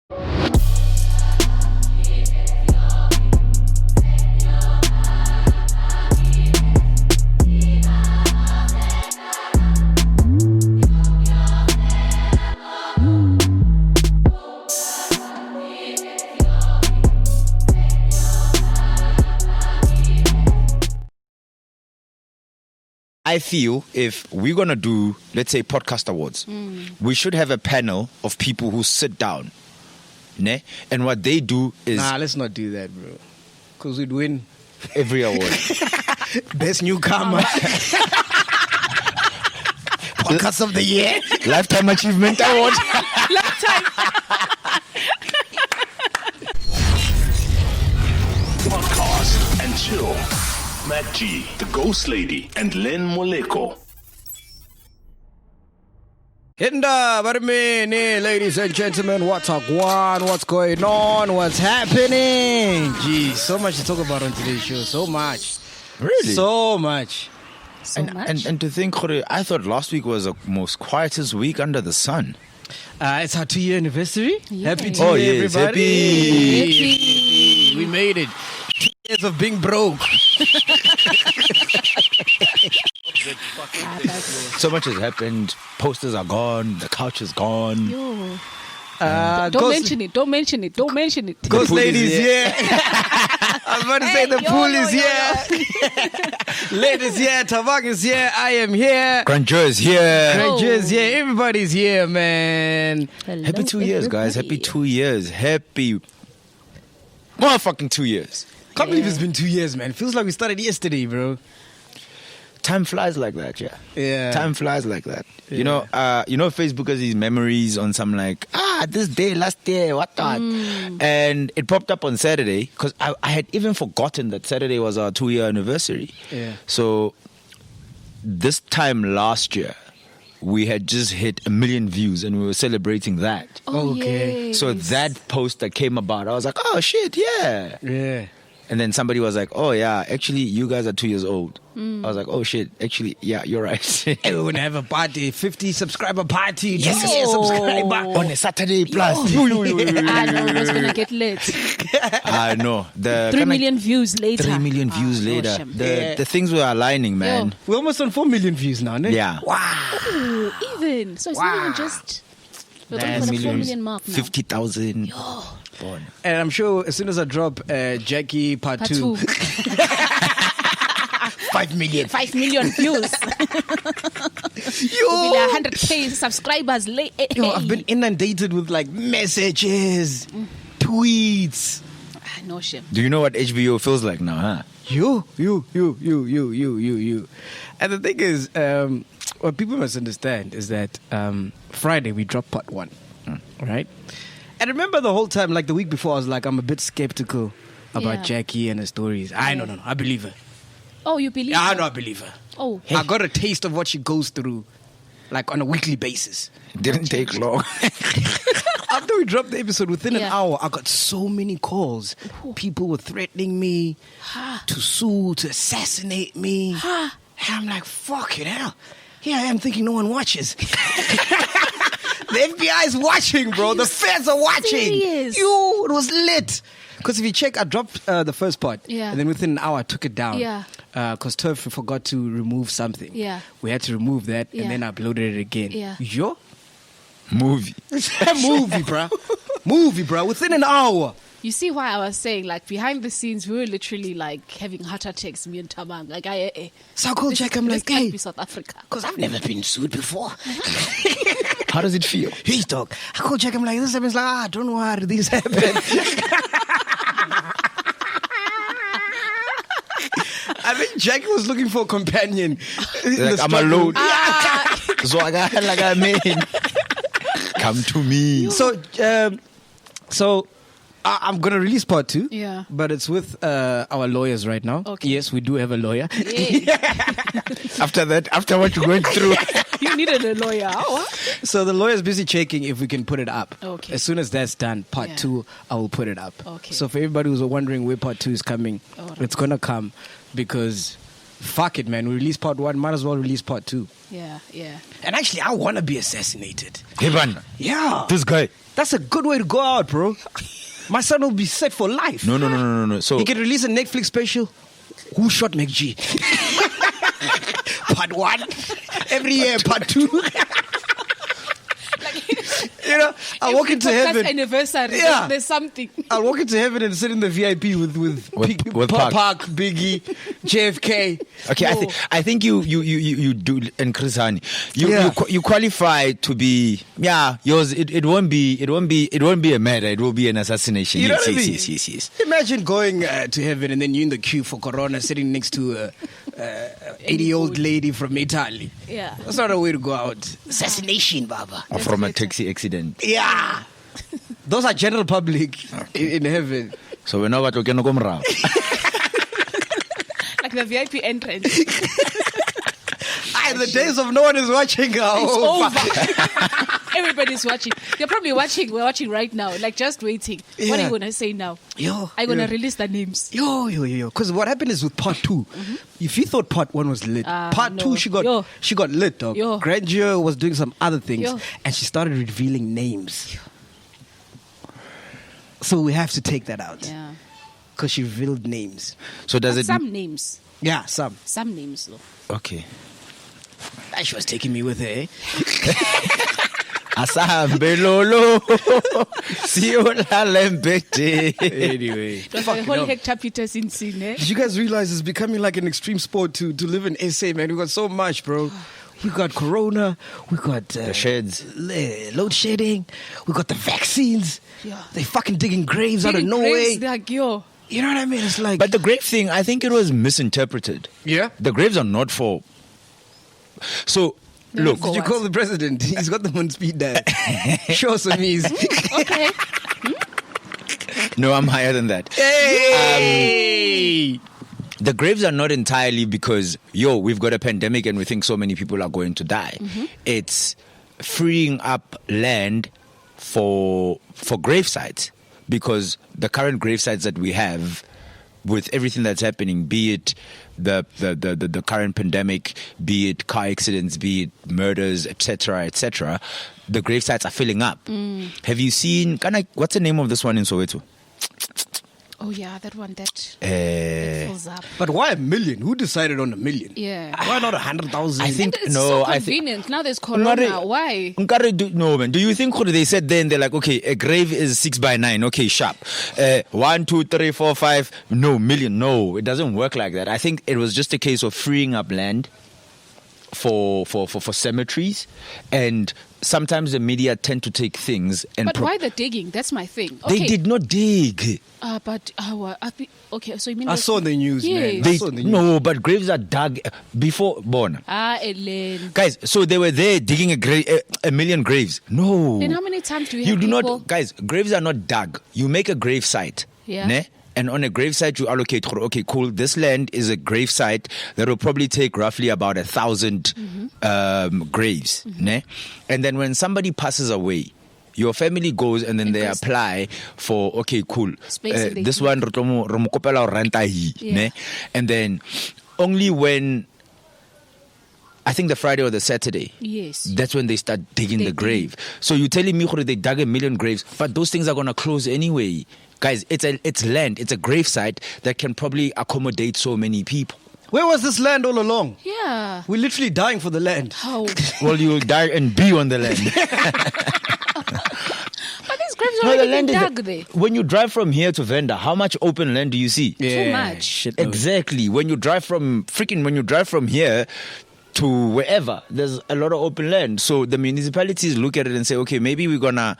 I feel if we're going to do, let's say, podcast awards, we should have a panel of people who sit down. Ne? And what they do is... Nah, let's not do that, bro. Because we'd win every award. Best newcomer. Podcast of the year. Lifetime Achievement Award. Lifetime. Podcast and chill. Matt G, the Ghost Lady, and Len Moleko. Hinda, Barmene, ladies and gentlemen, what's up, what's going on, what's happening? Gee, so much to talk about on today's show, so much. Really? So much. And to think, I thought last week was the most quietest week under the sun. It's our 2-year anniversary. Yeah. Happy 2 year, yes, everybody. Happy. We made it. 2 years of being broke. So much has happened. Posters are gone. The couch is gone. Yo. Don't mention it. Don't mention it. Don't mention it. Ghost ladies, here. I was about to say the pool is here. Ladies here. Tavak is here. I am here. Grandeur is here. Grandeur is here. Everybody's here, man. Hello, Happy 2 years, guys. Happy everybody. 2 years. Happy motherfucking 2 years. Can't believe it's been 2 years, man. Feels like we started yesterday, bro. Time flies like that, yeah. Yeah. Time flies like that. Yeah. You know, Facebook has these memories on some like, this day, last day, what not. And it popped up on Saturday because I had even forgotten that Saturday was our 2 year anniversary. Yeah. So this time last year, we had just hit 1 million views and we were celebrating that. Oh, Okay. yes. So that post that came about, I was like, oh shit, yeah. Yeah. And then somebody was like, oh yeah, actually you guys are 2 years old. I was like, oh shit, actually, yeah, you're right. And we're going to have a party, 50 subscriber party. Yes. Just a subscriber. On a Saturday plus. I know it was going to get lit. I know. 3 million views later. 3 million views later. awesome. The things were aligning, man. We're almost on 4 million views now, ne? Yeah. Oh, even. So it's not even just... We're going for the 4 million mark now. 50,000. And I'm sure as soon as I drop Jackie Part 2, 5 million. 5 million views. We'll be like 100K subscribers late. Yo, I've been inundated with like messages, tweets. No shame. Do you know what HBO feels like now, huh? You. And the thing is, what people must understand is that Friday we dropped Part 1, right? And remember the whole time, like the week before, I was like, I'm a bit skeptical about Yeah. Jackie and her stories. No, I believe her. Oh, you believe? I her? know, I believe her. Oh, I got a taste of what she goes through, like on a weekly basis. It didn't take long. After we dropped the episode, within an Yeah. hour, I got so many calls. People were threatening me to sue, to assassinate me. And I'm like, fuck it, hell. Here I am thinking no one watches. The FBI is watching, bro. The feds are watching. serious? It was lit. Because if you check, I dropped the first part. Yeah. And then within an hour, I took it down. Yeah. Because Turf forgot to remove something. Yeah. We had to remove that Yeah. and then uploaded it again. Yeah. Yo? Movie. Movie, bro. Within an hour. you see why I was saying, like, behind the scenes, we were literally, like, having heart attacks, me and Tamang. Like, So I called Jack. I'm this like, can't hey. be South Africa. Because I've never been sued before. How does it feel? He's dog. I called Jack. I'm like, this happens. Like, don't worry, this happened. I think Jackie was looking for a companion. Like, I'm alone. So I got like I mean. Come to me. So I'm going to release part 2. Yeah. But it's with our lawyers right now. Okay. Yes, we do have a lawyer. After what you're going through. You needed a lawyer. Oh, So the lawyer's busy checking if we can put it up. Okay. As soon as that's done, part Yeah. 2, I will put it up. Okay. So for everybody who's wondering where part 2 is coming, Alright. it's going to come because fuck it, man. We released part 1, might as well release part 2. Yeah. And actually, I want to be assassinated. Hey, man. Yeah. This guy. That's a good way to go out, bro. My son will be set for life. No. So He can release a Netflix special. Who shot McG? Part 1. Every year, part 2. You know, I walk into heaven. Anniversary. Yeah. There's something. I'll walk into heaven and sit in the VIP with Park, Biggie, JFK. okay, No. I think you do, and Chris Hani, you qualify to be yours. It won't be a murder. It will be an assassination. You know yes, what I mean? yes. Imagine going to heaven and then you in the queue for Corona, sitting next to a 80-year-old lady from Italy. Yeah. That's not a way to go out. Assassination, Baba. Or from a taxi accident. Yeah. Those are general public in heaven. So we know what we can go around. Like the VIP entrance. The days of no one is watching are It's over. over. Everybody's watching. They're probably watching. We're watching right now. Like just waiting. What are Yeah. you going to say now? Yo, Are you going to release the names? Yo. Because what happened is with part 2, if you thought part 1 was lit, part no. 2 she got lit, dog. Yo. Grandeur was doing some other things, Yo. and she started revealing names. So we have to take that out Yeah. because she revealed names. So does But it? some names. Yeah, some. Some names though. Okay. She was taking me with her. Eh? Asahambe lolo. Siyolalembete. Anyway, It was a whole Hector Peterson scene, eh? did you guys realize it's becoming like an extreme sport to live in SA, man? We got so much, bro. We got Corona. We got The sheds. load shedding. We got the vaccines. Yeah. They fucking digging graves out of Digging nowhere. graves, they're like, yo. You know what I mean? It's like, But the grave thing, I think it was misinterpreted. yeah. The graves are not for. So look, for Did you what? call the president? He's got them on speed dial. Show some ease. Okay. no, I'm higher than that. Hey! The graves are not entirely because we've got a pandemic and we think so many people are going to die. It's freeing up land for grave sites, because the current grave sites that we have, with everything that's happening, be it the current pandemic, be it car accidents, be it murders, etc., the grave sites are filling up. Have you seen? What's the name of this one in Soweto? Oh yeah, that one that fills up. But why $1 million? Who decided on $1 million? Yeah. Why not 100,000? I think It's so convenient. Now there's Corona. Why? No, man. Do you think they said then they're like, okay, a grave is 6 by 9, okay, sharp. 1, 2, 3, 4, 5, no, million. No, it doesn't work like that. I think it was just a case of freeing up land for cemeteries, and sometimes the media tend to take things and. But why the digging? That's my thing. They Okay. did not dig. Okay, so you mean I saw the news, man. Yes. I saw the news. No, but graves are dug before born. Ellen. Guys, so they were there digging a million graves. No. Then how many times do you You have do people? not, guys. Graves are not dug. You make a grave site, Yeah. ne? And on a grave site, you allocate. Okay, cool. This land is a grave site that will probably take roughly about 1,000 graves, ne? And then when somebody passes away, your family goes and then they apply for, okay, cool. Space in This the- one, romo kopela renta hi, Yeah. ne? And then only when, I think the Friday or the Saturday, Yes. that's when they start digging the grave. So you're telling me they dug 1 million graves, but those things are going to close anyway. Guys, it's land. It's a grave site that can probably accommodate so many people. Where was this land all along? Yeah. We're literally dying for the land. How? Well, you'll die and be on the land. But these graves No, already the land been is dug there. when you drive from here to Venda, how much open land do you see? Too much. Exactly. When you drive from here to wherever, there's a lot of open land. So the municipalities look at it and say, okay, maybe we're gonna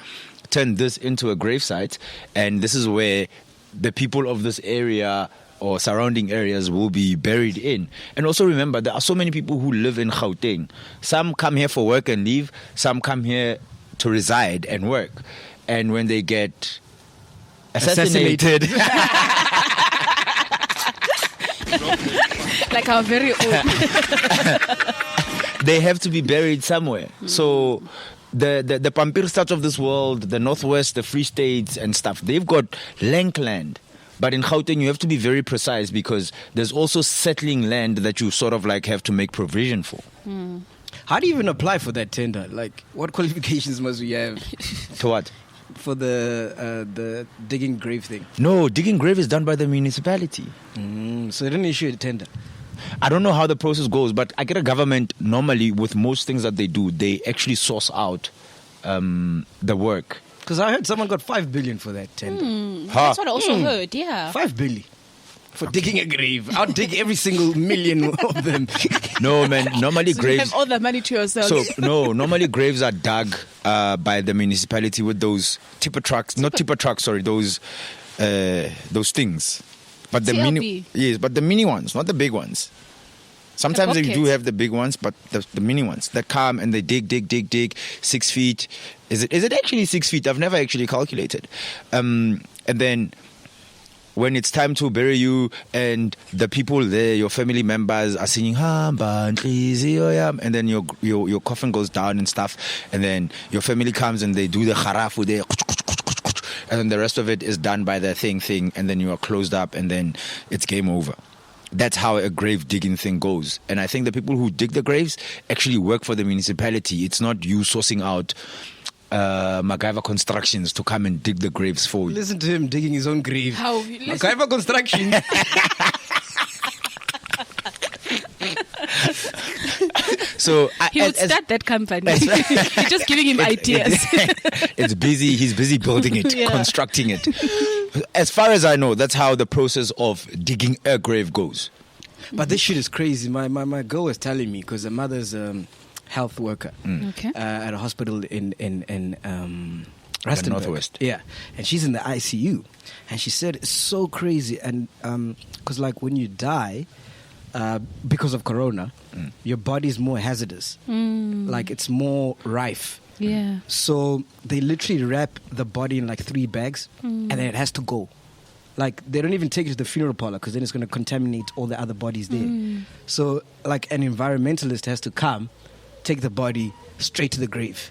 turn this into a grave site, and this is where the people of this area or surrounding areas will be buried in. And also remember, there are so many people who live in Gauteng. Some come here for work and leave. Some come here to reside and work. And when they get assassinated. Like our very own. They have to be buried somewhere. So the Pampir States of this world, the Northwest, the Free States and stuff, they've got land But in Gauteng, you have to be very precise because there's also settling land that you sort of like have to make provision for. How do you even apply for that tender? Like, what qualifications must we have To what? for the digging grave thing? No, digging grave is done by the municipality. So they didn't issue a tender. I don't know how the process goes, but I get a government normally with most things that they do, they actually source out the work. Because I heard someone got 5 billion for that tender. That's what I also heard. Yeah. 5 billion for digging a grave. I'll dig every single million of them. No, man. Normally So you graves. have all the money to yourself. So no, normally graves are dug by the municipality with those tipper trucks. Not tipper trucks. Sorry, those things. But the TLB. yes, but the mini ones, not the big ones. Sometimes they do buckets. have the big ones, but the mini ones that come and they dig 6 feet. Is it actually 6 feet? I've never actually calculated. And then when it's time to bury you and the people there, your family members are singing Hamba Nhliziyo, and then your coffin goes down and stuff, and then your family comes and they do the kharafu there, and then the rest of it is done by the thing, and then you are closed up, and then it's game over. That's how a grave digging thing goes. And I think the people who dig the graves actually work for the municipality. It's not you sourcing out MacGyver Constructions to come and dig the graves for you. Listen to him digging his own grave. How? MacGyver Construction. So He would start that company. You're just giving him ideas. It's busy. He's busy building it, Yeah. constructing it. As far as I know, that's how the process of digging a grave goes. But this shit is crazy. My girl was telling me because her mother's health worker Okay. at a hospital in Rustenburg. Northwest. Yeah, and she's in the ICU, and she said it's so crazy, and because like when you die. Because of corona, your body's more hazardous. Like it's more rife. Yeah. So they literally wrap the body in like 3 bags and then it has to go. Like they don't even take it to the funeral parlor because then it's going to contaminate all the other bodies there. So like an environmentalist has to come, take the body straight to the grave.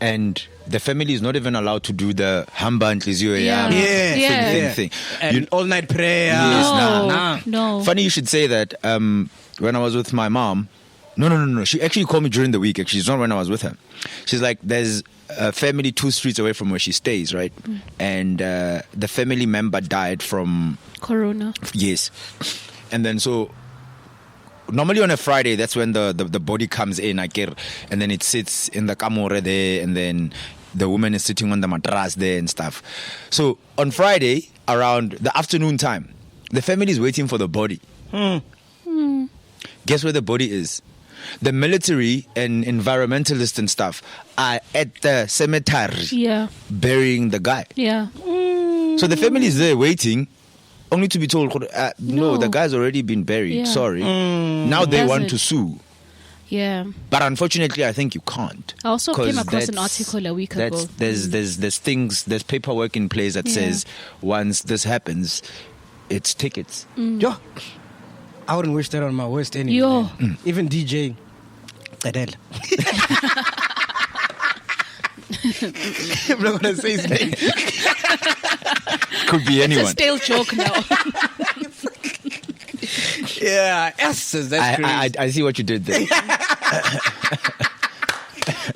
And the family is not even allowed to do the Hamba Nhliziyo Yeah. Yeah. thing. And all-night prayer. Yes, No. No. Funny you should say that. When I was with my mom, no. She actually called me during the week. Actually, it's not when I was with her. She's like, there's a family 2 streets away from where she stays, right? And the family member died from Corona. yes, and then so. Normally on a Friday, that's when the body comes in, and then it sits in the kamore there, and then the woman is sitting on the matras there and stuff. So on Friday, around the afternoon time, the family is waiting for the body. Guess where the body is? The military and environmentalists and stuff are at the cemetery Yeah. burying the guy. Yeah. So the family is there waiting, only to be told, no, No. the guy's already been buried. Yeah. Sorry. Now they want to sue. Yeah. But unfortunately, I think you can't. I also 'Cause came across an that's- article a week ago. There's things, there's paperwork in place that Yeah. says once this happens, it's tickets. Yo, I wouldn't wish that on my worst enemy. Yo. man. Even DJ Adele. I'm not going to say his name. Could be It's a anyone. stale joke now. Yeah, S's, that's crazy. I see what you did there.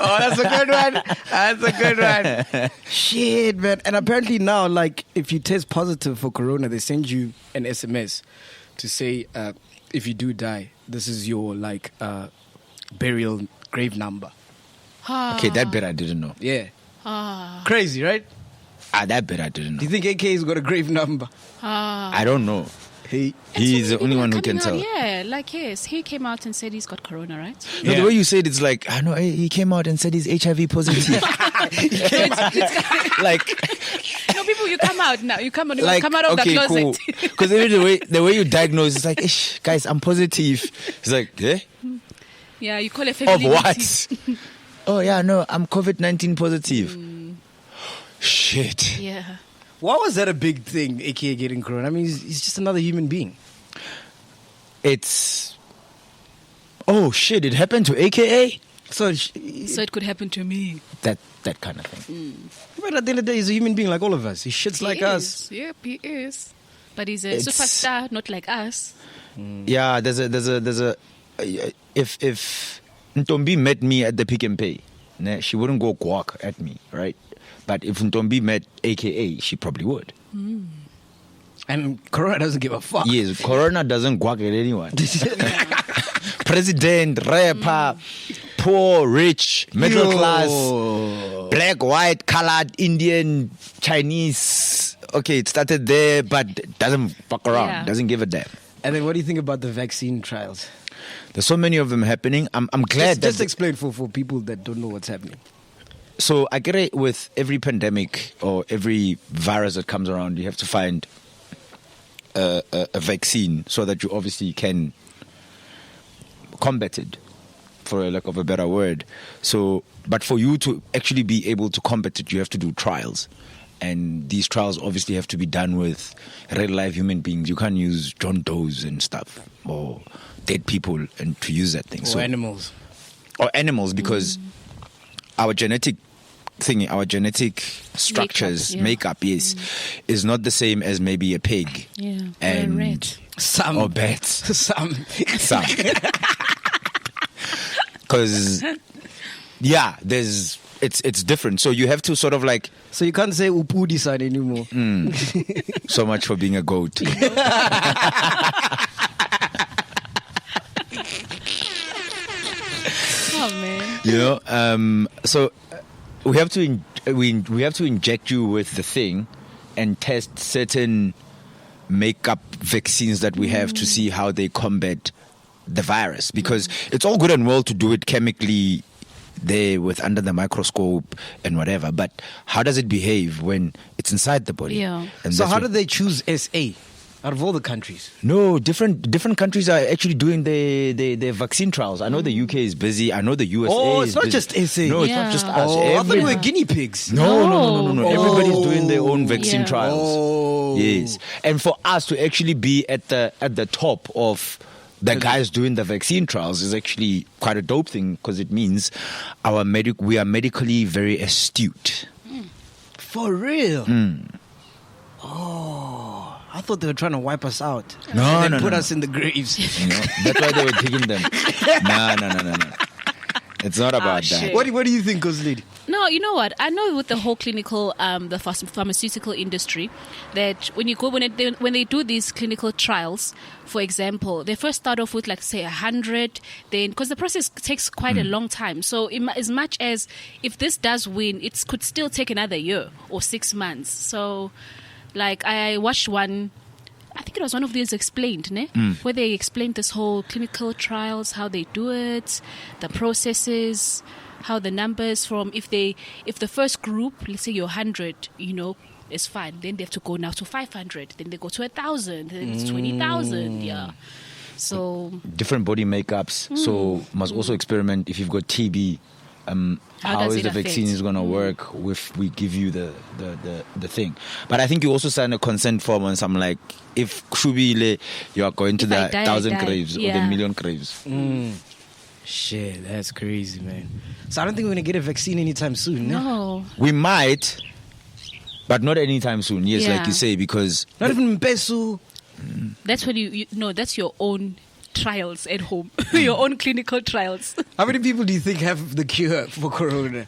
Oh, that's a good one. That's a good one. Shit, man. And apparently now, like, if you test positive for corona, they send you an SMS to say, if you do die, this is your, like, burial grave number. Okay, that bit I didn't know. Yeah. Crazy, right? That bit I didn't Do you know. think AK's got a grave number? I don't know. Hey. He's the only one who can coming tell. out, yeah, like yes, he came out and said he's got corona, right? No, Yeah. the way you said it's like, I know he came out and said he's HIV positive. like, No, people, you come out now. You come out, like come out of okay, the cool. closet. Because the way you diagnose, it's like, "Ish, guys, I'm positive. It's like, eh? Yeah, you call a Of family what? meeting. Oh yeah, no, I'm COVID-19 positive. Shit. Yeah. Why was that a big thing, AKA getting corona? I mean, he's just another human being. It's oh shit! It happened to AKA. So it could happen to me. That kind of thing. but at the end of the day, he's a human being like all of us. He shits like us. Yep, he is. But he's a It's- superstar, not like us. Yeah, there's a if Ntombi met me at the Pick and Pay, nah, she wouldn't go guac at me, right? But if Ntombi met AKA, she probably would. And Corona doesn't give a fuck. Yes, Corona doesn't guac at anyone. President, rapper, poor, rich, middle class, black, white, colored, Indian, Chinese. Okay, it started there, but doesn't fuck around, Yeah. doesn't give a damn. And then what do you think about the vaccine trials? There's so many of them happening. I'm glad Just that. explain for people that don't know what's happening. So I get it with every pandemic or every virus that comes around, you have to find a vaccine so that you obviously can combat it, for a lack of a better word. So, but for you to actually be able to combat it, you have to do trials. And these trials obviously have to be done with real life human beings. You can't use John Does and stuff or dead people and to use that thing. Or animals. Or animals, because our genetic thing, our genetic structures, makeup, yes, is not the same as maybe a pig. Yeah. And or a rat. Some. or bats. Some. Some. Because yeah, it's different. So you have to sort of like, So you can't say Upudi san anymore. so much for being a goat. Oh, man. You know, so we have to we have to inject you with the thing and test certain makeup vaccines that we have to see how they combat the virus, because it's all good and well to do it chemically there with under the microscope and whatever, but how does it behave when it's inside the body? Yeah. And So that's how what- did they choose SA out of all the countries? No, different countries are actually doing their vaccine trials. I know the UK is busy. I know the USA. Oh, is it's not busy. just SA. No, it's Yeah. not just us. Oh, I thought Every- we were guinea pigs. No. Everybody's doing their own vaccine Yeah. trials. Oh. Yes, and for us to actually be at the top of the guys doing the vaccine trials is actually quite a dope thing, because it means we are medically very astute. For real? Oh, I thought they were trying to wipe us out. No, and then no, put no. us in the graves. You know? That's why they were picking them. No. It's not about that. shit. What do you think, Ghost Lady? No, you know what? I know with the whole clinical, the pharmaceutical industry, that when they do these clinical trials, for example, they first start off with like say 100, then because the process takes quite a long time. So as much as if this does win, it could still take another year or 6 months. So, like I watched one. I think it was one of these explained, ne? Where they explained this whole clinical trials, how they do it, the processes, how the numbers from if the first group, let's say you're 100, is fine. Then they have to go now to 500. Then they go to 1,000. Then it's 20,000. Yeah. So Different body makeups. So must also experiment if you've got TB. How does is it the vaccine affect? is going to work if we give you the thing. But I think you also sign a consent form on some, like, if Shubile, you are going to If I the die, I 1,000 die. graves or the Yeah. 1,000,000 graves. Shit, that's crazy, man. So I don't think we're going to get a vaccine anytime soon. No. no. We might, but not anytime soon. Yes, Yeah. like you say, because Not even Mpesu. That's when you no, that's your own trials at home. Your own clinical trials. How many people do you think have the cure for corona?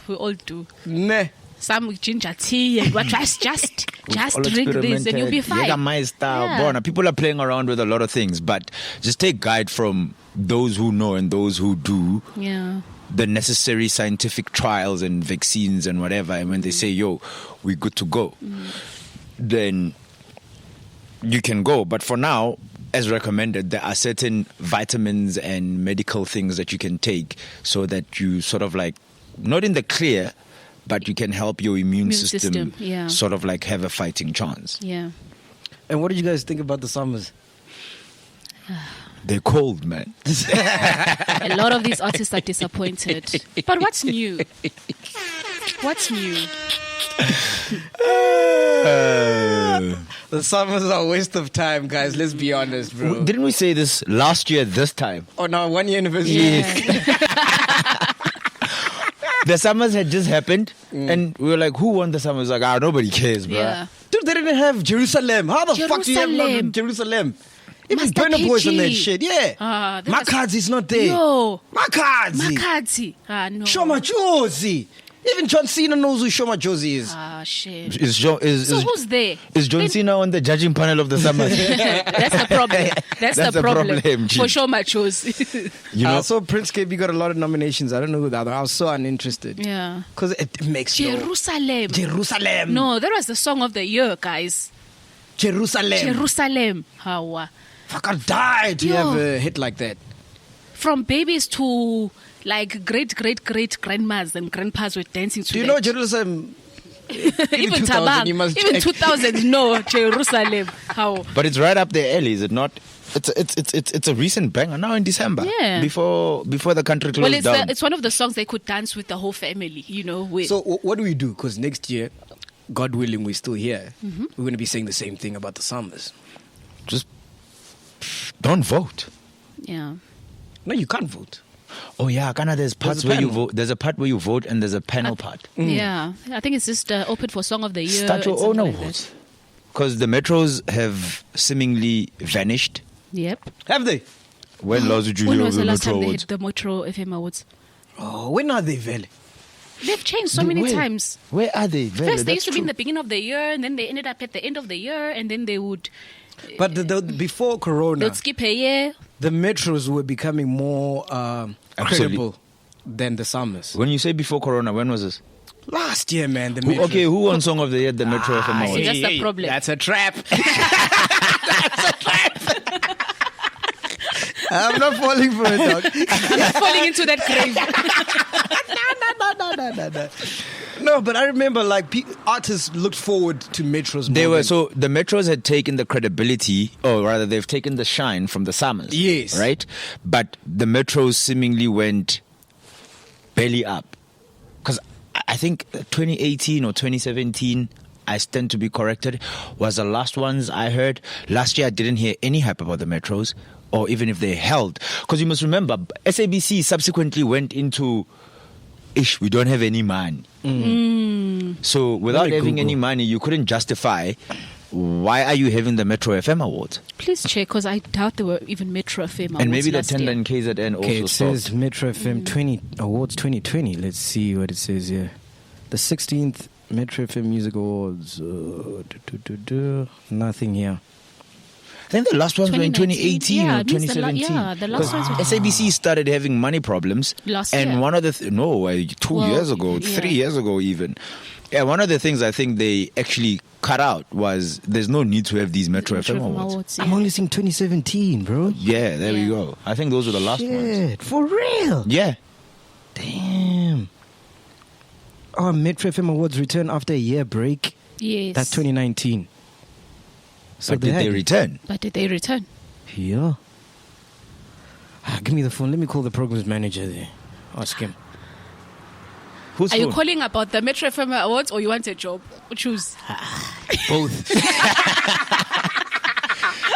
We all do. Nah. Some with ginger tea and what just all drink this and you'll be fine. Jägermeister, Yeah. Bona. People are playing around with a lot of things, but just take guide from those who know and those who do Yeah. the necessary scientific trials and vaccines and whatever. And when they say, yo, we're good to go, then you can go. But for now, as recommended, there are certain vitamins and medical things that you can take so that you sort of like, not in the clear, but you can help your immune system yeah. sort of like have a fighting chance. Yeah. And what did you guys think about the summers? They're cold, man. A lot of these artists are disappointed. But what's new? What's new? The summers are a waste of time, guys. Let's be honest, bro. Didn't we say this last year this time? Oh, no, 1 year anniversary. Yeah. The Summers had just happened, and we were like, "Who won the Summers?" Like, nobody cares, bro. Yeah. Dude, they didn't have Jerusalem. How the fuck do you have not Jerusalem? Even Master Burna Boy's on that PG. shit. Yeah. That is not there. Yo. Makadzi. Makadzi. No. Shoma Josie. Even John Cena knows who Shoma Josie is. Shit. So who's there? Is John Cena on the judging panel of the Summers? That's the problem. That's the problem. G. For sure, machos. You know, so Prince KB got a lot of nominations. I don't know who the other. I was so uninterested. Yeah. Because it makes Jerusalem. Jerusalem. No, that was the song of the year, guys. Jerusalem. Jerusalem. How? Fuck, I died to have a hit like that. From babies to like great grandmas and grandpas were dancing to Do you that. know Jerusalem? Even 2000, Tabang, you must even check. 2000, no, Jerusalem. How? But it's right up there, Ellie, is it not? It's a recent banger now in December. Yeah. Before the country closed Well, down. it's one of the songs they could dance with the whole family, you know. With. So what do we do? Because next year, God willing, we're still here. We're going to be saying the same thing about the Summers. Just don't vote. Yeah. No, you can't vote. Oh yeah, Ghana, there's parts a where you panel. vote. There's a part where you vote, and there's a panel part. Yeah. I think it's just open for Song of the Year. Start your and own something like awards. Because the metros have seemingly vanished. that. Yep. Have they? When last did you When hear was of the the last metro time they awards? hit the Metro FM Awards? Oh, when are they, Vele? They've changed so many Where? times. Where are they? Vele, First, they that's used to be in true. the beginning of the year, and then they ended up at the end of the year, and then they would But before Corona, they'd skip a year. the metros were becoming more Absolutely. credible than the Summers. When you say before Corona, when was this? Last year, man, the Who, metros. okay, who won Song of the Year at the Metro FM see, Awards? that's the problem. That's a trap. I'm not falling for it, dog. I'm falling into that grave. No. No, but I remember like artists looked forward to metros. They more were than- so the metros had taken the credibility, or rather, they've taken the shine from the Summers. Yes. right. But the metros seemingly went belly up, because I think 2018 or 2017, I stand to be corrected, was the last ones I heard. Last year, I didn't hear any hype about the metros, or even if they held. Because you must remember, SABC subsequently went into, we don't have any money. So without Let me having Google. any money, you couldn't justify why are you having the Metro FM Awards. Please check, because I doubt there were even Metro FM awards And maybe the last tender year. in KZN also Okay, it says stopped. Metro FM 20 Awards 2020. Let's see what it says here. The 16th Metro FM Music Awards. Nothing here. I think the last ones were in 2019. 2018 Yeah, or it means the 2017. the last ones were- SABC started having money problems. Last and year. one of the 2 years ago, yeah. 3 years ago even. Yeah, one of the things I think they actually cut out was there's no need to have these Metro FM Awards. yeah. I'm only seeing 2017, bro. Yeah, there we Yeah. go. I think those were the last ones. Shit, for real? Yeah. Damn. Oh, Metro FM Awards return after a year break. Yes. That's 2019. So But did they had- return? But did they return? Yeah. Give me the phone. Let me call the programs manager there. Ask him. Who's Are you phone? calling about the Metro FM Awards or you want a job? Choose. Both.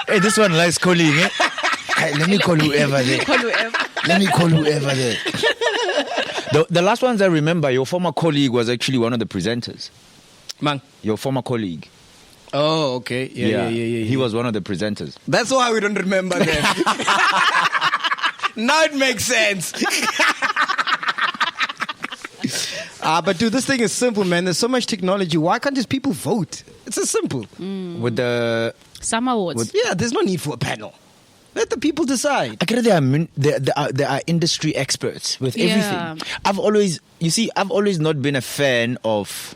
Hey, this one likes calling, eh? Hey, let me call whoever there. Call whoever. Let me call whoever there. The last ones I remember, your former colleague was actually one of the presenters. Man. Your former colleague. Oh, okay. Yeah. He was one of the presenters. That's why we don't remember them. Now it makes sense. But dude, this thing is simple, man. There's so much technology. Why can't just people vote? It's as simple. With the Some awards. Yeah, there's no need for a panel. Let the people decide. I get there are industry experts with Yeah. everything. I've always not been a fan of.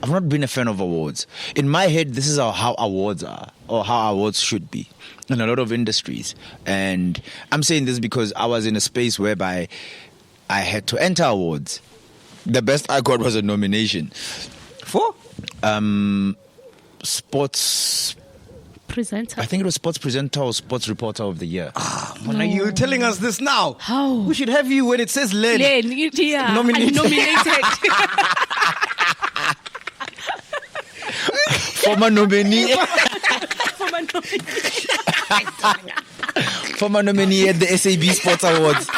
I've not been a fan of awards. In my head, this is how awards are, or how awards should be in a lot of industries. And I'm saying this because I was in a space whereby I had to enter awards. The best I got was a nomination For? sports. Presenter. I think it was sports presenter or sports reporter of the year. When are you telling us this now? How? We should have you when it says Len. Len, yeah. Nominated. Nominated. Former nominee. Former nominee at the SAB Sports Awards.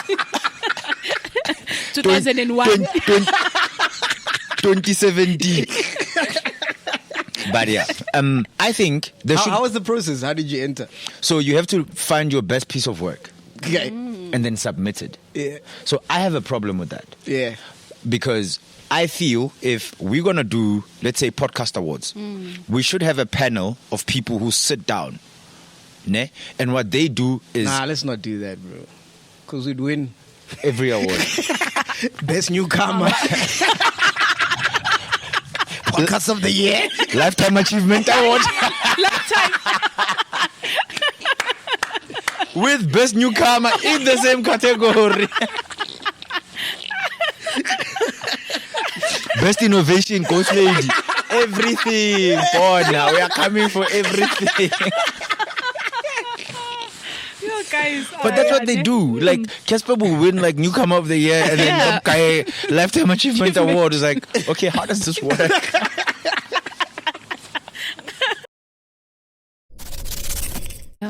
2001. 2017. But yeah, I think there should. How was the process? How did you enter? So you have to find your best piece of work Okay. and then submit it. Yeah. So I have a problem with that Yeah. because I feel if we're gonna do, let's say, podcast awards, we should have a panel of people who sit down, ne? And what they do is Nah, let's not do that, bro. Because we'd win every award. Best Newcomer. Podcast of the Year. Lifetime Achievement Award with Best Newcomer in the same category. Best Innovation Ghost Lady. Everything. Oh, now we are coming for everything. You guys. But that's what they do. Like Casper will win like Newcomer of the Year, and then that guy Lifetime Achievement Award is like, okay, how does this work?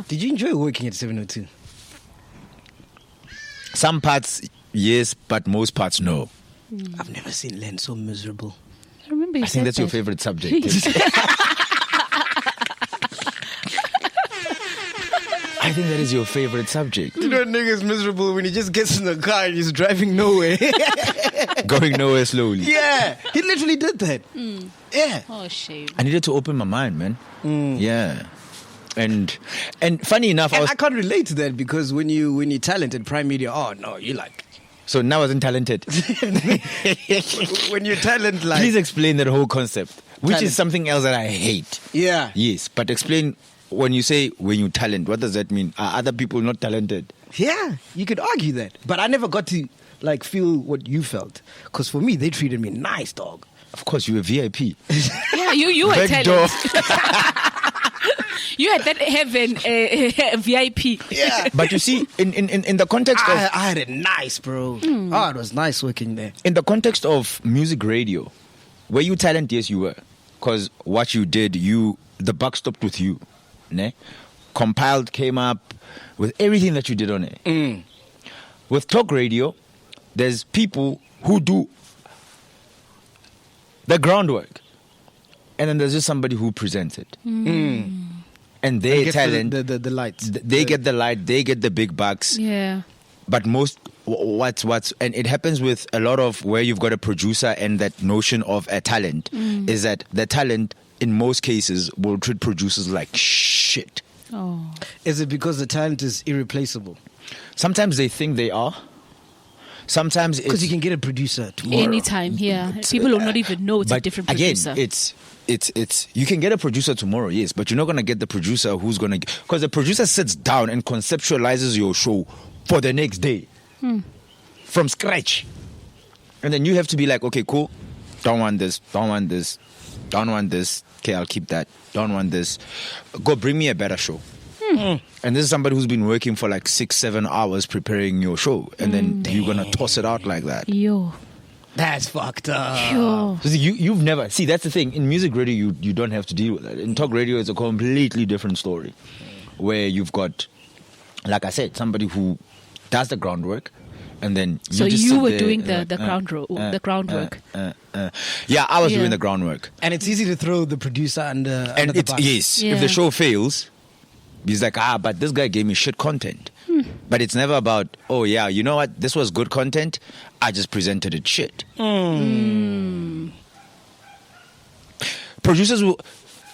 Did you enjoy working at 702? Some parts yes, but most parts no. I've never seen Len so miserable. I remember you I think said that's your that. favorite subject. I think that is your favorite subject. You know, nigga's miserable when he just gets in the car and he's driving nowhere. Going nowhere slowly. Yeah, he literally did that. Yeah. Oh, shame. I needed to open my mind, man. Yeah. And funny enough, And I can't relate to that because when you're talented, Prime Media, oh no, you like. so now I wasn't talented. When you're talented, like. Please explain that whole concept, which Talent. is something else that I hate. Yeah. Yes, but explain when you say when you talent, what does that mean? Are other people not talented? Yeah, you could argue that. But I never got to like feel what you felt. Because for me, they treated me nice, dog. Of course, you were VIP. Yeah, you were Back door. talent. You had that heaven VIP. Yeah. But you see, in the context of I had it nice, bro. Oh, it was nice working there. in the context of music radio, were you talent? Yes, you were. Because what you did, the buck stopped with you. Ne? Compiled came up with everything that you did on it. With talk radio, there's people who do the groundwork. And then there's just somebody who presents it. And their Get talent, the lights. they get the light, they get the big bucks. Yeah. But what's and it happens with a lot of where you've got a producer and that notion of a talent is that the talent in most cases will treat producers like shit. Oh. Is it because the talent is irreplaceable? Sometimes they think they are. Sometimes Because it's you can get a producer tomorrow. Anytime, yeah. People will not even know it's a different producer. Again, it's you can get a producer tomorrow, yes, but you're not gonna get the producer who's gonna because the producer sits down and conceptualizes your show for the next day from scratch, and then you have to be like, okay, cool, don't want this, don't want this, don't want this. Okay, I'll keep that. Don't want this. Go bring me a better show. And this is somebody who's been working for like 6-7 hours preparing your show, and then you're gonna toss it out like that. Yo. That's fucked up. Yo. So you've never see that's the thing in music radio you don't have to deal with that. In talk radio it's a completely different story, where you've got, like I said, somebody who does the groundwork, and then So just you sit were there doing and the groundwork. Yeah, I was Yeah. doing the groundwork, And it's easy to throw the producer under and the it's bus. yes, Yeah. if the show fails, he's like, but this guy gave me shit content. But it's never about, oh yeah, you know what, this was good content, I just presented it shit. Producers will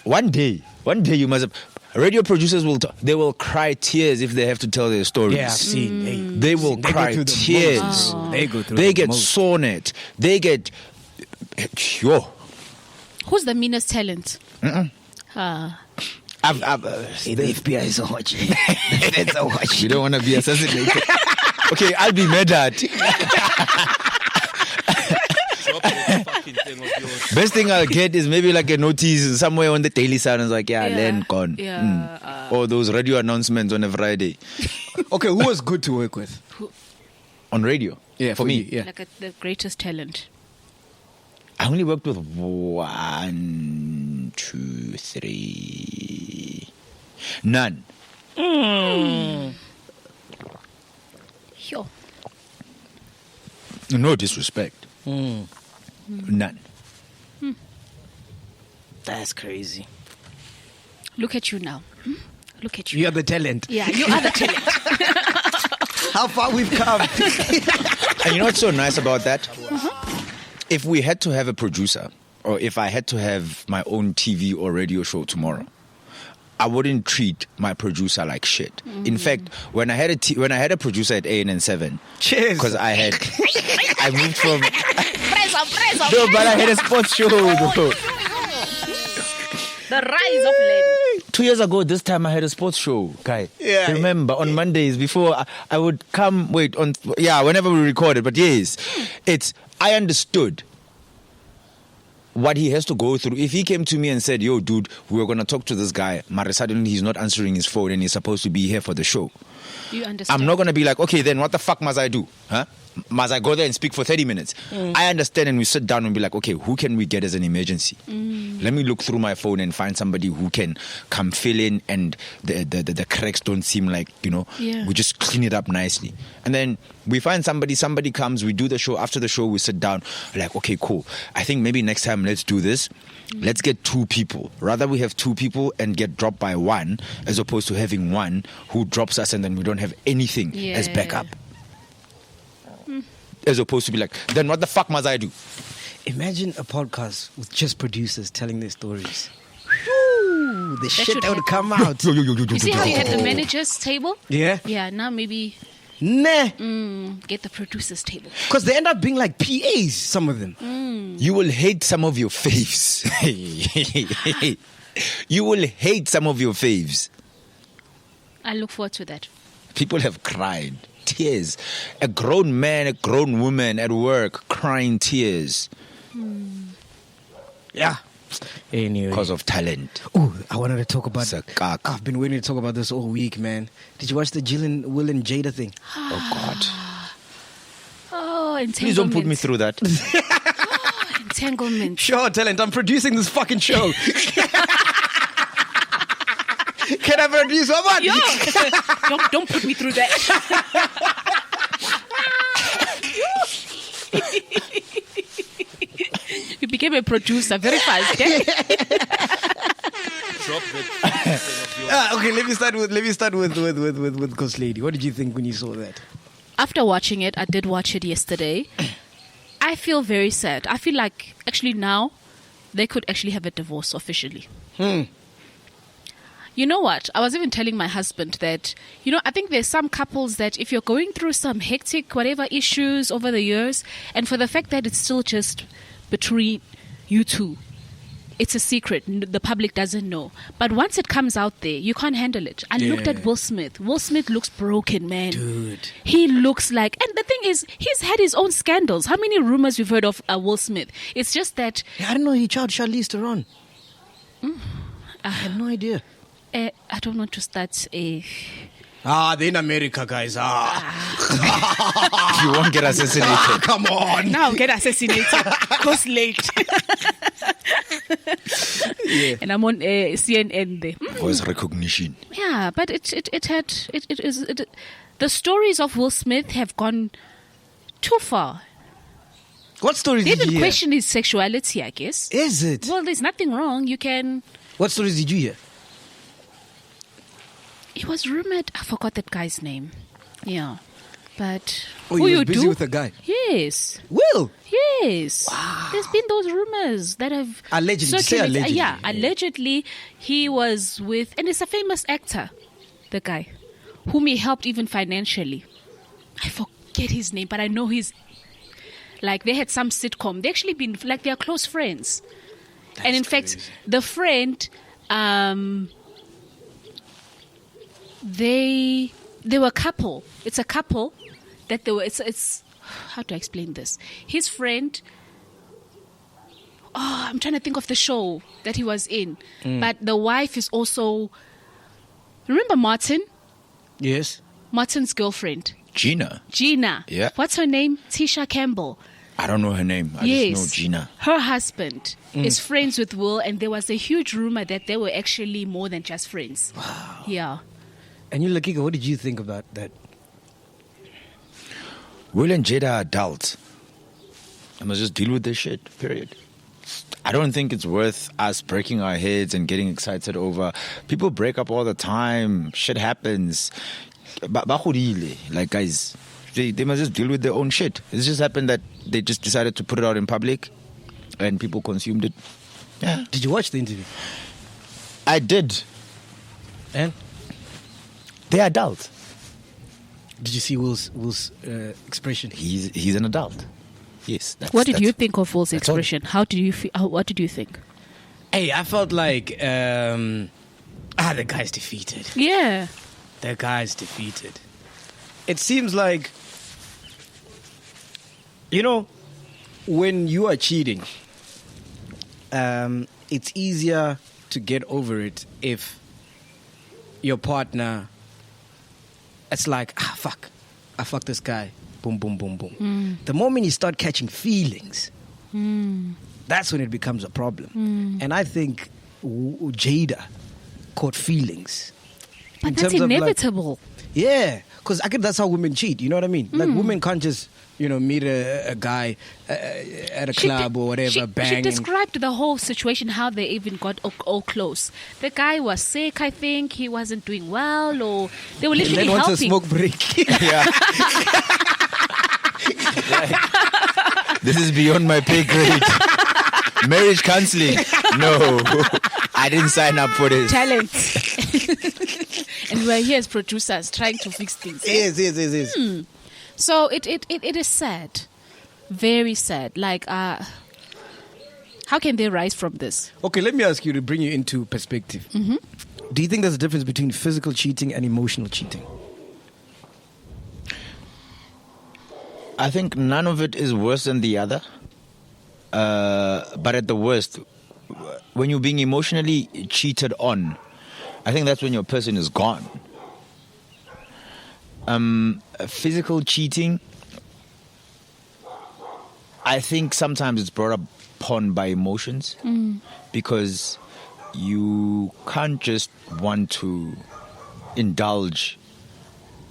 one day you must have, radio producers they will cry tears if they have to tell their stories. Yeah, I've seen. Hey, They will they go cry through the tears. most. They go through They the get most. sonnet. They get yo. Who's the meanest talent? Hey, the FBI is watching. That's a watch. You don't want to be assassinated. Okay, I'll be mad at. Best thing I'll get is maybe like a notice somewhere on the Daily Sun. It's like, Len gone. Yeah. Or those radio announcements on a Friday Okay, who was good to work with? on radio. Yeah, for me. you, yeah. Like the greatest talent. I only worked with 1, 2, 3. None. Yo. No disrespect. None. That's crazy. Look at you now. Look at you. You're the talent. Yeah, you are the talent. How far we've come. And you know what's so nice about that? If we had to have a producer, or if I had to have my own TV or radio show tomorrow, I wouldn't treat my producer like shit. In fact, when I had a producer at ANN7, Cheers. because I moved from Press no, but I had a sports show though. The rise of Len. 2 years ago, this time I had a sports show, guy. Yeah. Remember, on Mondays before I would come, whenever we recorded, but yes, I understood what he has to go through. If he came to me and said, yo, dude, we were going to talk to this guy, but suddenly he's not answering his phone and he's supposed to be here for the show. You understand? I'm not going to be like, okay, then what the fuck must I do? Huh? Must I go there and speak for 30 minutes? I understand, and we sit down and be like, okay, who can we get as an emergency? Let me look through my phone and find somebody who can come fill in and the cracks don't seem like, we just clean it up nicely. And then we find somebody comes, we do the show. After the show, we sit down, like, okay, cool. I think maybe next time let's do this. Let's get 2 people. Rather we have 2 people and get dropped by 1 as opposed to having 1 who drops us and then we don't have anything as backup. As opposed to be like, then what the fuck must I do? Imagine a podcast with just producers telling their stories. Woo, the shit should that would come out. You see how you had the manager's table? Yeah. Yeah, now maybe Nah. get the producer's table. Because they end up being like PAs, some of them. You will hate some of your faves. You will hate some of your faves. I look forward to that. People have cried. Tears. A grown man, a grown woman at work crying tears. Yeah. Anyway. Because of talent. Ooh, I wanted to talk about Sakak. I've been waiting to talk about this all week, man. Did you watch the Will and Jada thing? Oh, God. Oh, entanglement. Please don't put me through that. Entanglement. Sure, talent. I'm producing this fucking show. Can I produce someone? Yo, don't put me through that. You became a producer very fast, eh? Okay, let me start with Ghost Lady. What did you think when you saw that? After watching it, I did watch it yesterday. I feel very sad. I feel like actually now they could actually have a divorce officially. You know what? I was even telling my husband that, I think there's some couples that if you're going through some hectic, whatever issues over the years, and for the fact that it's still just between you two, it's a secret. The public doesn't know. But once it comes out there, you can't handle it. I looked at Will Smith. Will Smith looks broken, man. Dude. He looks like... And the thing is, he's had his own scandals. How many rumors you've heard of Will Smith? It's just that... Yeah, I didn't know he charged Charlize Theron. I had no idea. I don't want to start a... They're in America, guys. You won't get assassinated. Come on. Now get assassinated. Goes late. Yeah. And I'm on CNN there. Voice recognition. Yeah, but the stories of Will Smith have gone too far. What stories They did you didn't hear? question his sexuality, I guess. Is it? Well, there's nothing wrong. You can... What stories did you hear? It was rumored. I forgot that guy's name. Yeah. But Oh, who you you were busy do? with a guy. Yes. Will? Yes. Wow. There's been those rumors that have Allegedly. Say circulated. allegedly. Yeah, allegedly he was with, and it's a famous actor, the guy, whom he helped even financially. I forget his name, but I know he's, like, they had some sitcom. They actually been, like, they're close friends. And in fact, the friend, they were a couple. It's a couple that they were, it's how do I explain this? His friend, I'm trying to think of the show that he was in. But the wife is also, remember Martin? Yes. Martin's girlfriend. Gina. Yeah. What's her name? Tisha Campbell. I don't know her name. I just know Gina. Her husband is friends with Will, and there was a huge rumor that they were actually more than just friends. Wow. Yeah. And you, Lakika, what did you think about that? Will and Jada are adults. I must just deal with this shit, period. I don't think it's worth us breaking our heads and getting excited over. People break up all the time. Shit happens. Like, guys, they must just deal with their own shit. It's just happened that they just decided to put it out in public and people consumed it. Yeah. Did you watch the interview? I did. And? They're adult. Did you see Will's expression? He's an adult. Yes. What did you think of Will's expression? How did you feel? What did you think? Hey, I felt like the guy's defeated. Yeah. The guy's defeated. It seems like, you know, when you are cheating, it's easier to get over it if your partner, it's like, fuck, I fucked this guy. Boom, boom, boom, boom. The moment you start catching feelings, that's when it becomes a problem. And I think Jada caught feelings. But that's inevitable. Yeah, because I guess that's how women cheat. You know what I mean? Like, women can't just, meet a guy at a club or whatever, bang. She described the whole situation, how they even got all close. The guy was sick, I think. He wasn't doing well, or they were literally helping. Wants a smoke break. Yeah. This is beyond my pay grade. Marriage counseling. No, I didn't sign up for this. Talent. And we're here as producers trying to fix things. Yes. So it is sad. Very sad. Like, how can they rise from this? Okay, let me ask you to bring you into perspective. Do you think there's a difference between physical cheating and emotional cheating? I think none of it is worse than the other. But at the worst, when you're being emotionally cheated on, I think that's when your person is gone. Physical cheating, I think sometimes it's brought upon by emotions because you can't just want to indulge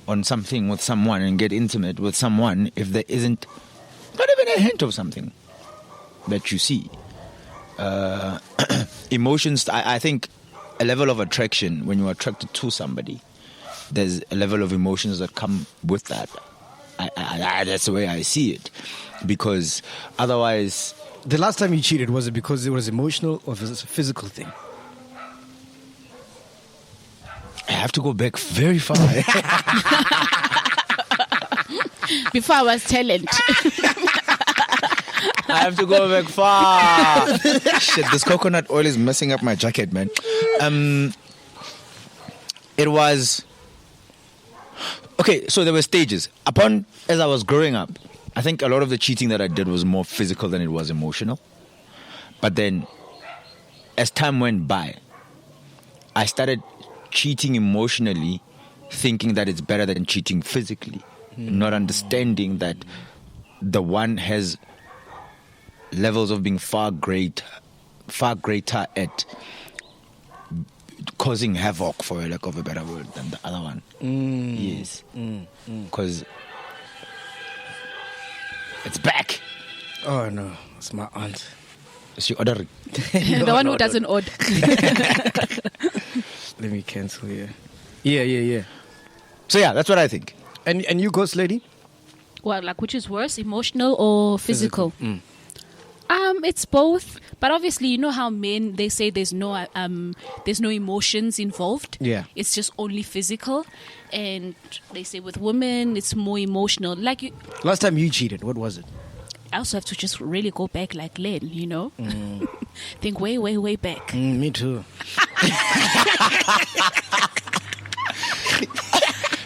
on something with someone and get intimate with someone if there isn't not even a hint of something that you see. Emotions, I think a level of attraction, when you're attracted to somebody, there's a level of emotions that come with that. That's the way I see it. Because otherwise... The last time you cheated, was it because it was emotional or was it a physical thing? I have to go back very far. Before I was talent. I have to go back far. Shit, this coconut oil is messing up my jacket, man. It was... Okay, so there were stages. As I was growing up, I think a lot of the cheating that I did was more physical than it was emotional. But then, as time went by, I started cheating emotionally, thinking that it's better than cheating physically. Not understanding that the one has levels of being far greater at causing havoc, for lack of a better word, than the other one. Yes. Because it's back. Oh no, it's my aunt. Is she ordering? The one who doesn't order. Let me cancel here. Yeah. So yeah, that's what I think. And you, ghost lady? Well, like, which is worse, emotional or physical? It's both, but obviously, you know how men, they say there's no emotions involved. Yeah, it's just only physical, and they say with women it's more emotional. Like you, last time you cheated, what was it? I also have to just really go back, like Len, you know, think way back. Me too.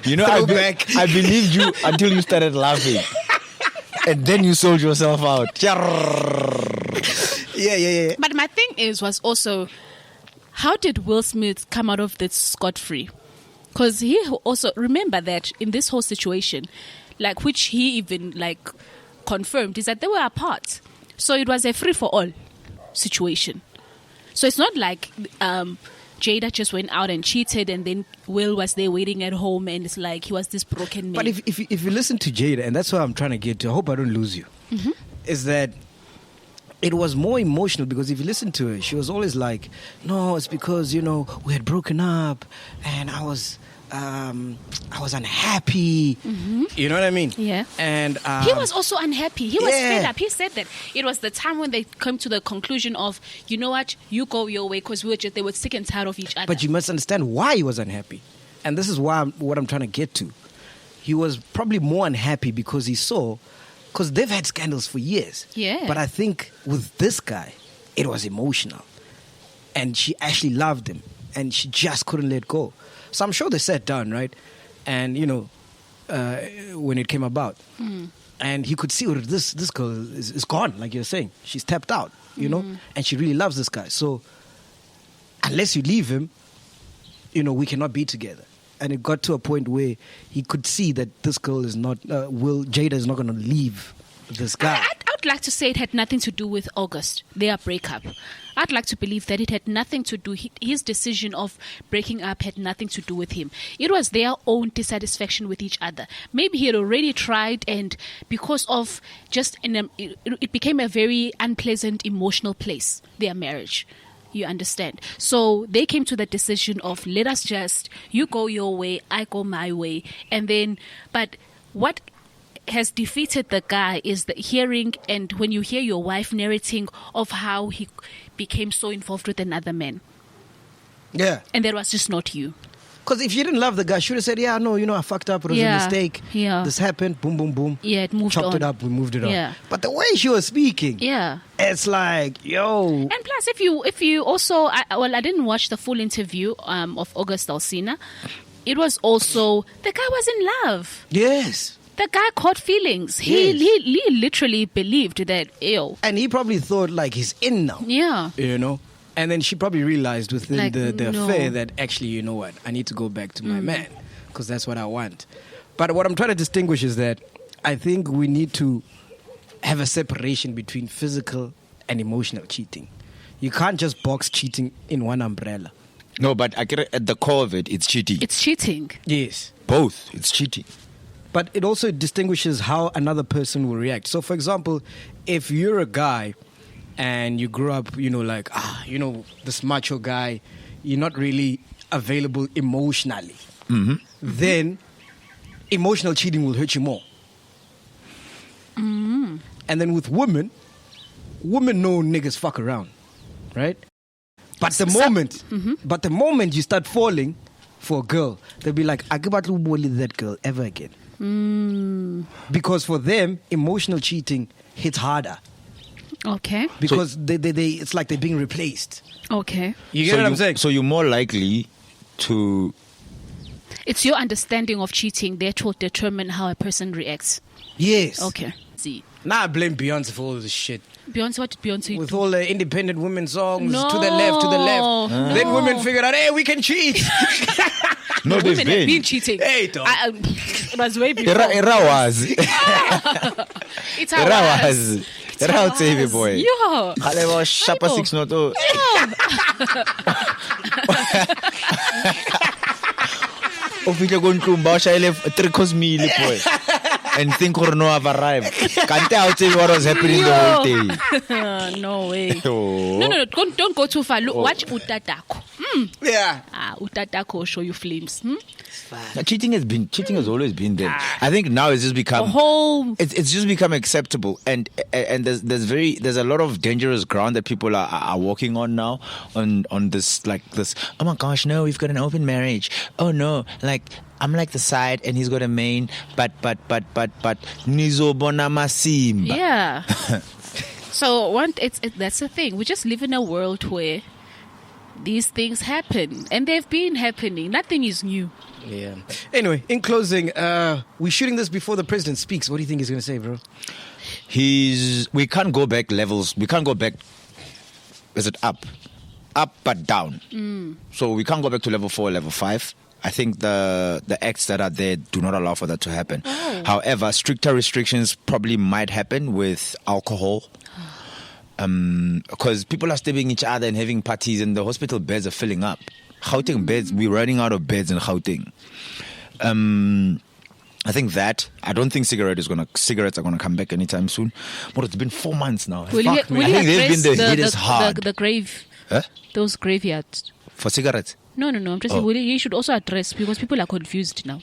You know, I believed you until you started laughing. And then you sold yourself out. Yeah. But my thing was also, how did Will Smith come out of this scot-free? Because he also, remember that in this whole situation, like, which he even, like, confirmed, is that they were apart. So it was a free-for-all situation. So it's not like Jada just went out and cheated and then Will was there waiting at home and it's like he was this broken man. But if you listen to Jada, and that's what I'm trying to get to, I hope I don't lose you. is that it was more emotional because if you listen to her, she was always like, no, it's because, we had broken up and I was unhappy. Mm-hmm. You know what I mean? Yeah. And he was also unhappy. He was Yeah. fed up. He said that it was the time when they come to the conclusion of, you know what, you go your way, because they were sick and tired of each other. But you must understand why he was unhappy. And this is what I'm trying to get to. He was probably more unhappy because he saw, because they've had scandals for years. Yeah. But I think with this guy, it was emotional. And she actually loved him. And she just couldn't let go. So I'm sure they sat down, right? And, when it came about. And he could see this girl is gone, like you're saying. She's tapped out, know? And she really loves this guy. So unless you leave him, we cannot be together. And it got to a point where he could see that this girl is not, Jada is not going to leave this guy. I would like to say it had nothing to do with August, their breakup. I'd like to believe that it had nothing to do, his decision of breaking up had nothing to do with him. It was their own dissatisfaction with each other. Maybe he had already tried, and because of it became a very unpleasant emotional place, their marriage. You understand? So they came to the decision of, let us just, you go your way, I go my way. And then, but what has defeated the guy is the hearing, and when you hear your wife narrating of how he became so involved with another man. Yeah. And that was just not you. Because if you didn't love the guy, she would have said, yeah, no, I fucked up. It was a mistake. Yeah. This happened. Boom, boom, boom. Yeah, it moved Chopped on. it up. We moved it Yeah. on. But the way she was speaking, Yeah. it's like, yo. And plus, if you also, I didn't watch the full interview of August Alsina. It was also, the guy was in love. Yes. The guy caught feelings. He literally believed that, ew. And he probably thought, like, he's in now. Yeah. And then she probably realized within Like, the no. affair that actually, you know what, I need to go back to my man because that's what I want. But what I'm trying to distinguish is that I think we need to have a separation between physical and emotional cheating. You can't just box cheating in one umbrella. No, but I get it, at the core of it, it's cheating. It's cheating. Yes. Both. It's cheating. But it also distinguishes how another person will react. So, for example, if you're a guy and you grew up, this macho guy, you're not really available emotionally, then emotional cheating will hurt you more. And then with women know niggas fuck around, right? But the moment you start falling for a girl, they'll be like, I can't bully that girl ever again. Because for them, emotional cheating hits harder. Okay. Because they it's like they're being replaced. Okay. You get what I'm saying? So you're more likely to... It's your understanding of cheating that will determine how a person reacts. Yes. Okay. See. Now I blame Beyonce for all this shit. Beyonce, what did Beyonce With do? all the independent women songs, No. to the left. No. Then women figured out, hey, we can cheat. No, they've Women have been. been cheating. Hey, dog. It was way before. Era was. It's how Era it was. was. Era out baby boy. Yo. Kale was sharper Aibo. 6 not oh. Ofike go ntlumba o shayele 3 cosmile boy. And think or no have arrived. Can't tell you what was happening the whole day. No way. Oh. No. Don't go too far. Look, watch Utatako. Yeah. Utatako will show you flames. Cheating has always been there. I think now it's just become it's just become acceptable, and there's a lot of dangerous ground that people are walking on now on this, like this. Oh my gosh, no, we've got an open marriage. Oh no, like I'm like the side and he's got a main, but nizobona masimba. Yeah. So that's the thing. We just live in a world where these things happen, and they've been happening. Nothing is new. Yeah. Anyway, in closing, we're shooting this before the president speaks. What do you think he's going to say, bro? We can't go back levels. We can't go back. Is it up but down? So we can't go back to level 4, level 5. I think the acts that are there do not allow for that to happen. However, stricter restrictions probably might happen with alcohol. Because people are stabbing each other and having parties, and the hospital beds are filling up. Gauteng beds, we're running out of beds in Gauteng. I think that. I don't think cigarettes are gonna come back anytime soon. But it's been 4 months now. Will you I think they've address been the hit is hard. the grave, Huh? those graveyards? For cigarettes? No. I'm just saying, he should also address, because people are confused now.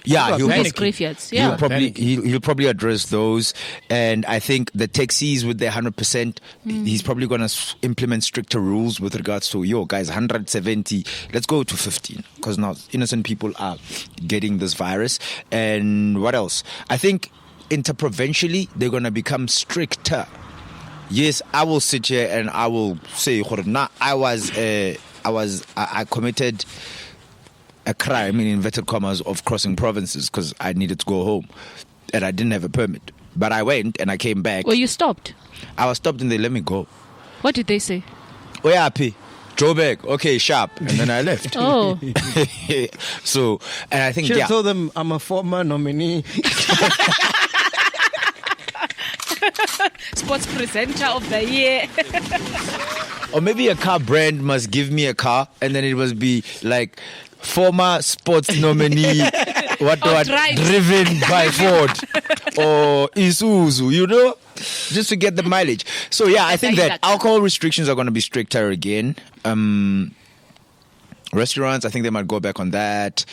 Yeah, Those graveyards. Yeah. He'll probably address those, and I think the taxis with their 100%, he's probably going to implement stricter rules with regards to guys, 170. Let's go to 15 because now innocent people are getting this virus. And what else? I think interprovincially they're going to become stricter. Yes, I will sit here and I will say, I committed a crime in inverted commas of crossing provinces because I needed to go home and I didn't have a permit. But I went and I came back. Well, you stopped. I was stopped and they let me go. What did they say? Oh yeah, P. Joburg, okay, sharp. And then I left. Oh. So, and I think Should have told them I'm a former nominee. Sports presenter of the year. Or maybe a car brand must give me a car and then it must be like former sports nominee driven by Ford or Isuzu, just to get the mileage. So yeah, I think that alcohol restrictions are going to be stricter again. Restaurants, I think they might go back on that.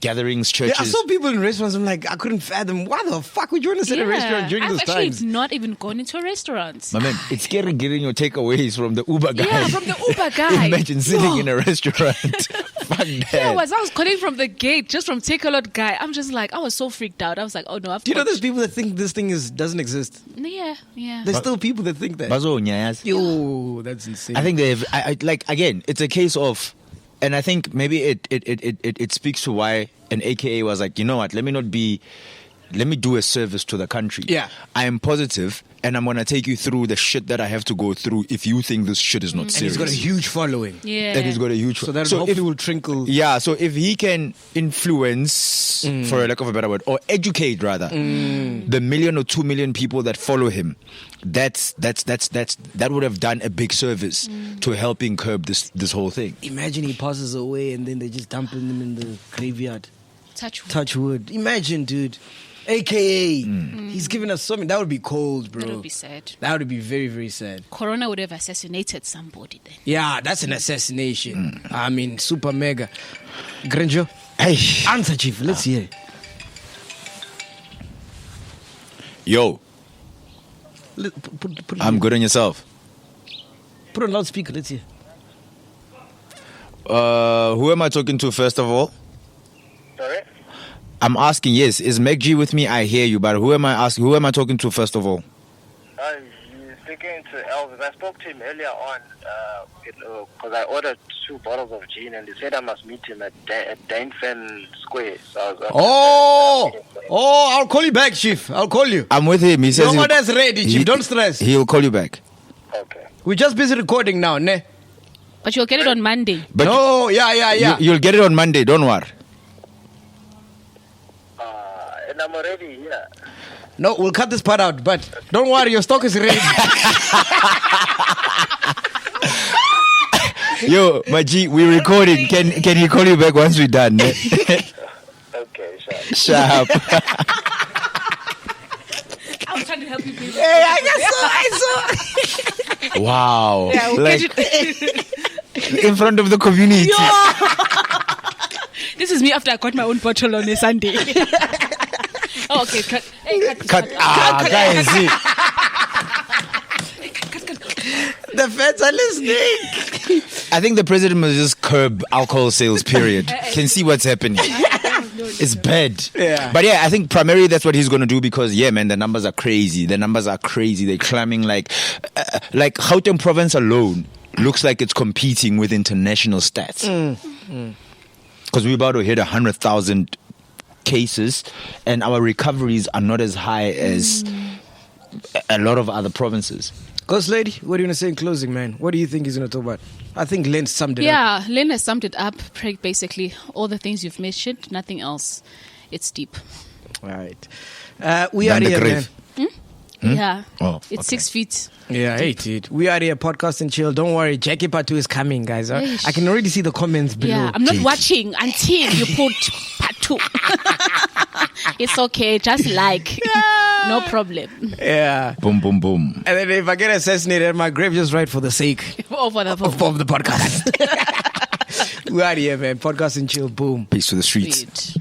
Gatherings, churches. Yeah, I saw people in restaurants. I'm like, I couldn't fathom. Why the fuck would you want to sit in a restaurant during those times? I've not even gone into restaurants. My man, it's scary getting your takeaways from the Uber guy. Yeah, from the Uber guy. Imagine sitting in a restaurant. Fuck that. Yeah, I was calling from the gate, just from Take a Lot guy. I'm just like, I was so freaked out. I was like, oh no, Do you know there's people that think this thing doesn't exist? Yeah. There's still people that think that. Yo, that's insane. I think they've, again, it's a case of, and I think maybe it speaks to why an AKA was like, you know what, let me do a service to the country. Yeah. I am positive and I'm going to take you through the shit that I have to go through if you think this shit is not serious. And he's got a huge following. Yeah. And he's got a huge So that hopefully will trickle. Yeah, so if he can influence, for a lack of a better word, or educate rather, the 1 million or 2 million people that follow him, that would have done a big service to helping curb this whole thing. Imagine he passes away and then they just dump him in the graveyard. Touch wood. Imagine, dude. AKA, he's given us something. That would be cold, bro. That would be sad. That would be very, very sad. Corona would have assassinated somebody then. Yeah, that's an assassination. I mean, super mega. Granjo, Hey, answer, Chief. Let's hear it. yo, Put I'm good on yourself. Put on loudspeaker. Let's hear. Who am I talking to first of all? Sorry? I'm asking, yes, is Meg G with me? I hear you, but who am I talking to first of all? You're speaking to Elvis. I spoke to him earlier on because I ordered 2 bottles of gin and he said I must meet him at Dainfen Square. So I was I'll call you back, Chief. I'll call you. I'm with him. He says Your order's ready, Chief. Don't stress. He'll call you back. Okay. We're just busy recording now, ne? But you'll get it on Monday. But yeah. You'll get it on Monday, don't worry. And I'm already here. No, we'll cut this part out, but don't worry, your stock is ready. Yo, my G, we're recording. Can he call you back once we're done? Okay, sure. Sharp. I was trying to help you. Hey, I saw. Wow. Yeah, we'll like, get it. in front of the community. This is me after I got my own bottle on a Sunday. Oh, okay, cut. Hey, cut. Guys, see. The feds are listening. I think the president must just curb alcohol sales, period. Can see what's happening. It's bad. Yeah. But yeah, I think primarily that's what he's going to do because, yeah, man, the numbers are crazy. They're climbing like Gauteng province alone looks like it's competing with international stats. Because we're about to hit 100,000 cases and our recoveries are not as high as a lot of other provinces. Ghost Lady, what are you going to say in closing, man? What do you think he's going to talk about? I think Len summed it up. Yeah, Len has summed it up. Basically, all the things you've mentioned, nothing else. It's deep. All right. We are here, man. Yeah. Oh, It's 6 feet. Yeah, hey, dude. We are here, podcast and chill. Don't worry, Jackie Part 2 is coming, guys. I can already see the comments below. Yeah, I'm not watching until you put part too. It's okay, just like. No problem. Yeah. Boom, boom, boom. And then if I get assassinated at my grave, just right for the sake Of the of the podcast. We are here, man. Podcast and chill. Boom. Peace to the streets. Sweet.